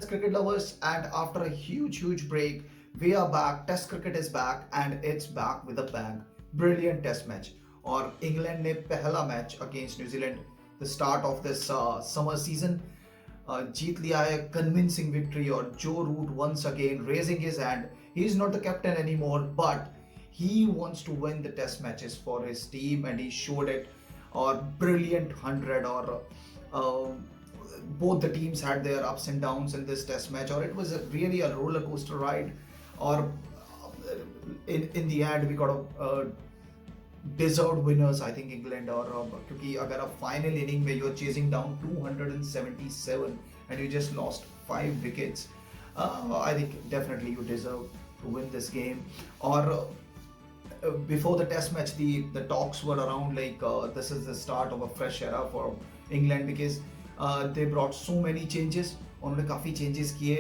cricket lovers, and after a huge break, we are back. Test cricket is back, and it's back with a bang. Brilliant test match. और England ने पहला match against New Zealand the start of this summer season जीत लिया है, convincing victory. और Joe Root once again raising his hand. He is not the captain any more, but he wants to win the test matches for his team, and he showed it. Or brilliant 100. Or both the teams had their ups and downs in this test match, or it was really a roller coaster ride. Or in the end we got a deserved winners, I think, England. Or क्योंकि अगर आप final inning में you're chasing down 277 and you just lost 5 wickets, I think definitely you deserve to win this game. Or before the test match, the talks were around like this is the start of a fresh era for England, because they brought so many changes. उन्होंने काफ़ी changes किए,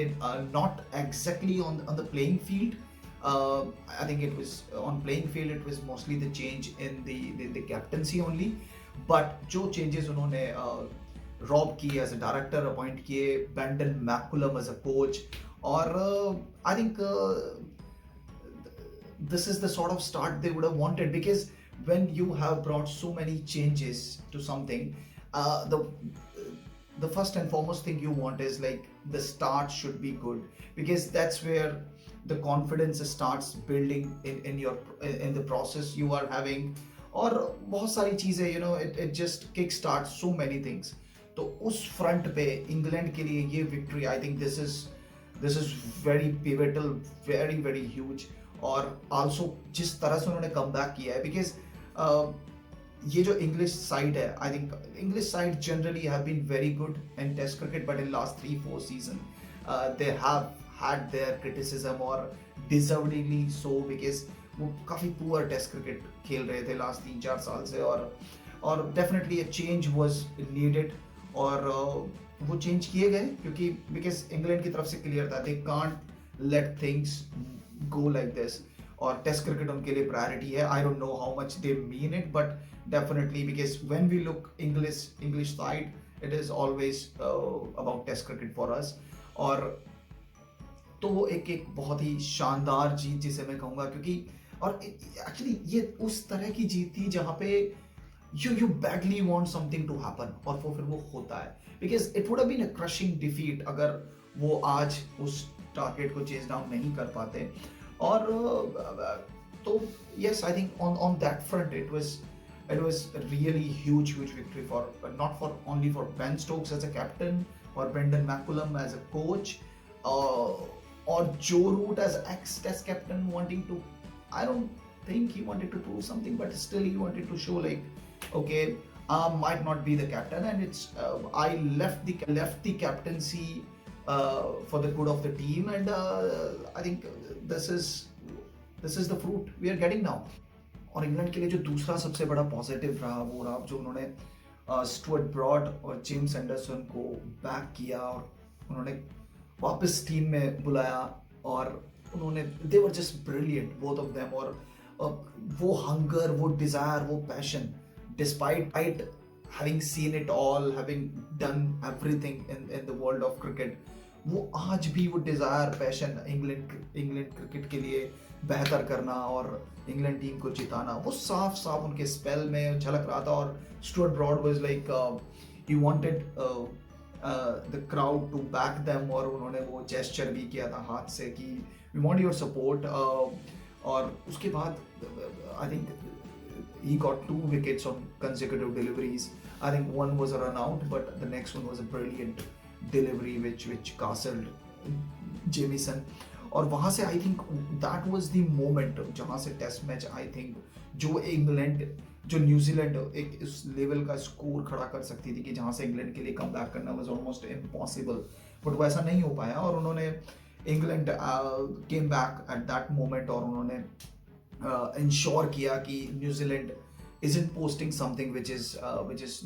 not exactly on the playing field. I think it was on playing field, it was mostly the change in the captaincy only. But जो changes उन्होंने Rob किए as a director, appoint किए Brendon-Stokes as a coach. और I think this is the sort of start they would have wanted, because when you have brought so many changes to something, the first and foremost thing you want is like the start should be good, because that's where the confidence starts building in the process you are having. और बहुत सारी चीज़ें, you know, it just kick starts so many things. तो उस front पे England के लिए ये victory, I think this is very pivotal, very huge. और आल्सो जिस तरह से उन्होंने कम बैक किया है, बिकॉज ये जो इंग्लिश साइड है, I think English side generally have been very good in Test cricket, but in last 3-4 season they have had their criticism, और डिजर्वडली सो, बिकॉज वो काफ़ी पुअर टेस्ट क्रिकेट खेल रहे थे लास्ट 3-4 साल से. और definitely a change was needed. और वो चेंज किए गए क्योंकि बिकॉज इंग्लैंड की तरफ से क्लियर था, they can't let things go like this. और टेस्ट क्रिकेट उनके लिए प्रायोरिटी है. I don't know how much they mean it, but definitely because when we look English side, it is always about Test cricket for us. और तो एक बहुत ही शानदार जीत जिसे मैं कहूँगा, क्योंकि और एक्चुअली ये उस तरह की जीत थी जहाँ पे you badly want something to happen, और वो फिर वो होता है. because it would have been a crushing defeat अगर वो आज उस टारगेट को चेज डाउन नहीं कर पाते. और तो yes, I think on that front it was really huge victory for not for only for Ben Stokes as a captain, or Brendon-Stokes as a coach, or Joe Root as ex-test captain wanting to, I don't think he wanted to prove something, but still he wanted to show like, okay, might not be the captain, and it's I left the captaincy for the good of the team, and I think this is the fruit we are getting now. और England के लिए जो दूसरा सबसे बड़ा positive रहा वो रहा जो उन्होंने स्टुअर्ट ब्रॉड और जेम्स एंडरसन को बैक किया, और उन्होंने वापस टीम में बुलाया, और उन्होंने they were just brilliant both of them. और वो हंगर, वो डिजायर, वो passion, despite having seen it all, having done everything in the world of cricket, वो आज भी वो डिजायर, पैशन इंग्लैंड क्रिकेट के लिए बेहतर करना और इंग्लैंड टीम को जिताना, वो साफ उनके स्पेल में झलक रहा था. और Stuart Broad was like he wanted the crowd to back them, और उन्होंने वो जेस्चर भी किया था हाथ से कि वी वांट योर सपोर्ट. और उसके बाद I think he got 2 wickets on consecutive deliveries. I think one was a run out, but the next one was a brilliant delivery which castled Jamieson. और वहाँ से I think that was the moment जहाँ से test match, I think जो New Zealand एक इस level का score खड़ा कर सकती थी कि जहाँ से इंग्लैंड के लिए कम बैक करना was almost impossible, but वो ऐसा नहीं हो पाया. और उन्होंने England came back at that moment, और उन्होंने इंश्योर किया कि New Zealand isn't posting something which is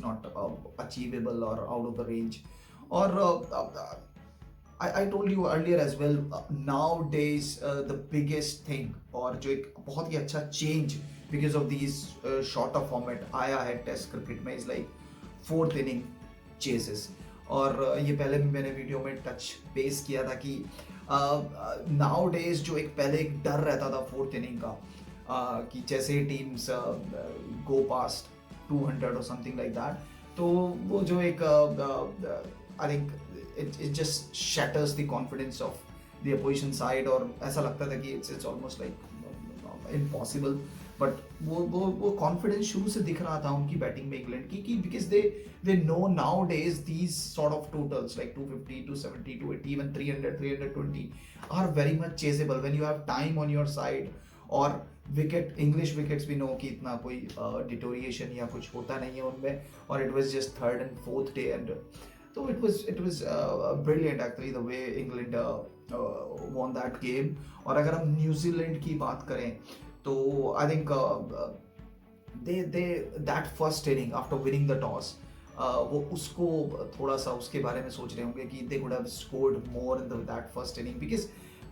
not achievable or out of the range. और I told you earlier as well, nowadays the biggest thing, और जो एक बहुत ही अच्छा change because of these shorter format आया है टेस्ट क्रिकेट में, is like 4th inning chases. और ये पहले भी मैंने वीडियो में टच बेस किया था कि नाउ डेज जो एक पहले एक डर रहता था फोर्थ इनिंग का, कि जैसे टीम्स गो पास्ट 200 और समथिंग लाइक दैट, तो वो जो एक I think it just shatters the confidence of the opposition side, और ऐसा लगता था कि it's almost like impossible, but वो कॉन्फिडेंस शुरू से दिख रहा था उनकी बैटिंग में इंग्लैंड की, कि because they know nowadays these sort of totals like 250 270 280 इवन 300 320 are very much chasable when you have time on your side, और विकेट इंग्लिश विकेट्स भी नो कि इतना कोई डिटोरिएशन या कुछ होता नहीं है उनमें, और it was just third and fourth day, and तो it was brilliant actually the way England won that game. और अगर हम न्यूजीलैंड की बात करें तो I think they that first inning after winning the toss, वो उसको थोड़ा सा उसके बारे में सोच रहे होंगे कि they could have scored more in that first inning, because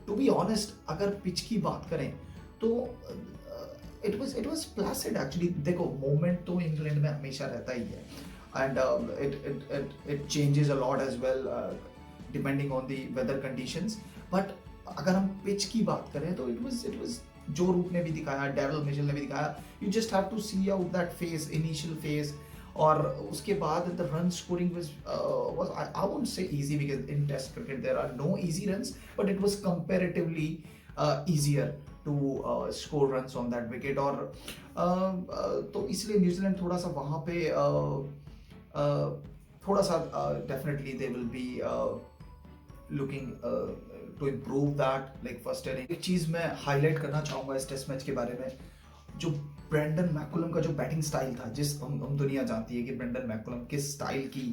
to be honest अगर पिच की बात करें तो it was placid actually. देखो मोमेंट तो इंग्लैंड में हमेशा रहता ही है, and it changes a lot as well depending on the weather conditions, but अगर हम पिच की बात करें तो it was जो रूट ने भी दिखाया, डैरल मिशेल ने भी दिखाया, you just have to see out that phase, initial phase, और उसके बाद the run scoring was I won't say easy because in test cricket there are no easy runs, but it was comparatively easier to score runs on that wicket, और तो इसलिए New Zealand थोड़ा सा वहाँ पे थोड़ा सा definitely they will be looking to improve that like first inning. एक चीज मैं हाईलाइट करना चाहूंगा इस टेस्ट मैच के बारे में, जो ब्रेंडन मैकुलम का जो बैटिंग स्टाइल था, जिस हम दुनिया जानती है कि ब्रेंडन मैकुलम किस स्टाइल की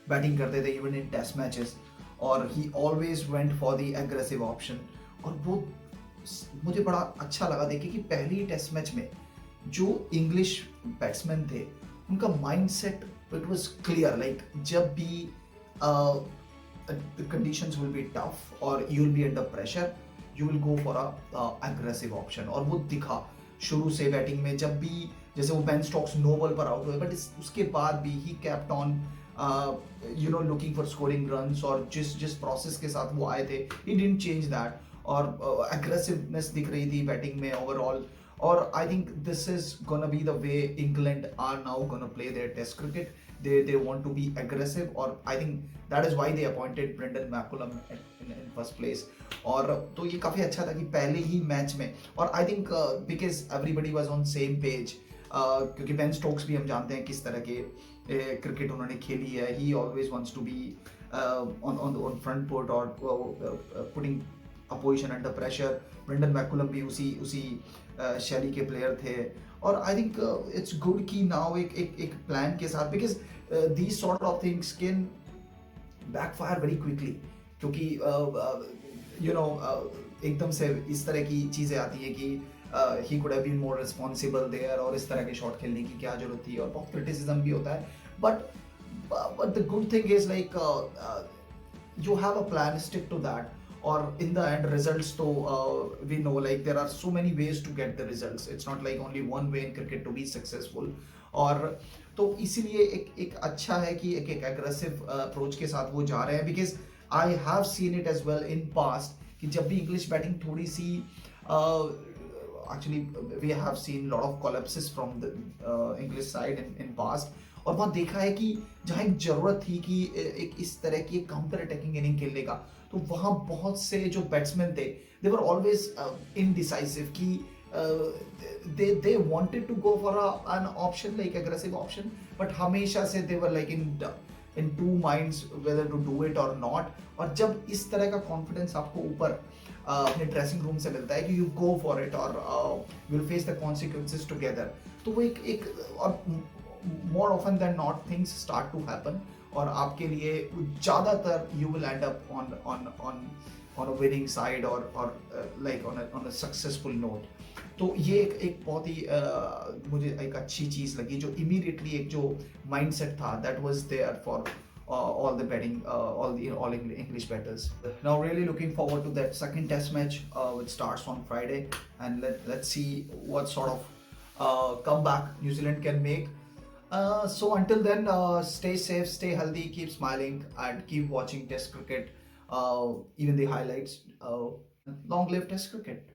बैटिंग करते थे इवन इन टेस्ट मैचेस, और ही always went for the aggressive option, और वो मुझे बड़ा अच्छा लगा देखे कि पहली टेस्ट मैच में जो इंग्लिश बैट्समैन थे उनका mindset it was clear, like जब भी the conditions will be tough or you'll be under pressure, you will go for a aggressive option, और वो दिखा शुरू से बैटिंग में, जब भी जैसे वो बेन स्टोक्स नो बॉल पर आउट हुए, बट उसके बाद भी he kept on looking for scoring runs, और जिस प्रोसेस के साथ वो आए थे he didn't change that, और aggressiveness दिख रही थी बैटिंग में ओवरऑल, और I think this is gonna be the way England are now gonna play their test cricket. They want to be aggressive, or I think that is why they appointed Brendon McCullum in first place. और तो ये काफ़ी अच्छा था कि पहले ही match में, और I think because everybody was on same page, क्योंकि बेन स्टोक्स भी हम जानते हैं किस तरह के क्रिकेट उन्होंने खेली है, he always wants to be on front foot or putting opposition under pressure. Brendon McCullum भी उसी शैली के प्लेयर थे, और आई थिंक इट्स गुड कि नाउ एक प्लान के साथ, because these sort of things can backfire very quickly, क्योंकि एकदम से इस तरह की चीज़ें आती है कि he could have been more responsible there, और इस तरह के शॉट खेलने की क्या जरूरत थी, और बहुत क्रिटिसिज्म भी होता है, but the good thing is like you have a plan, stick to that, or in the end results, so we know like there are so many ways to get the results. It's not like only one way in cricket to be successful, और तो इसीलिए एक अच्छा है कि एक aggressive approach के साथ वो जा रहे हैं, because I have seen it as well in past कि जब भी English batting थोड़ी सी actually we have seen lot of collapses from the English side in past, और वहाँ देखा है कि जहाँ एक जरूरत थी कि एक इस तरह की काउंटर अटैकिंग इनिंग खेलने का, तो वहाँ बहुत से जो बैट्समैन थे दे वर ऑलवेज इनडिसाइसिव, कि they wanted to go for an option like aggressive option, but हमेशा से they were like in two minds whether to do it or not, और जब इस तरह का कॉन्फिडेंस आपको ऊपर अपने ड्रेसिंग रूम से मिलता है कि you go for it और will face the consequences together, तो वो एक और more often than not things start to happen, और आपके लिए ज़्यादातर you will end up on a winning side or like on a successful note. तो ये एक बहुत ही मुझे एक अच्छी चीज़ लगी, जो immediately एक जो mindset था that was there for all the betting all English bettors. Now really looking forward to that second test match which starts on Friday, and let's see what sort of comeback New Zealand can make. So until then, stay safe, stay healthy, keep smiling, and keep watching Test cricket, even the highlights. Long live Test cricket.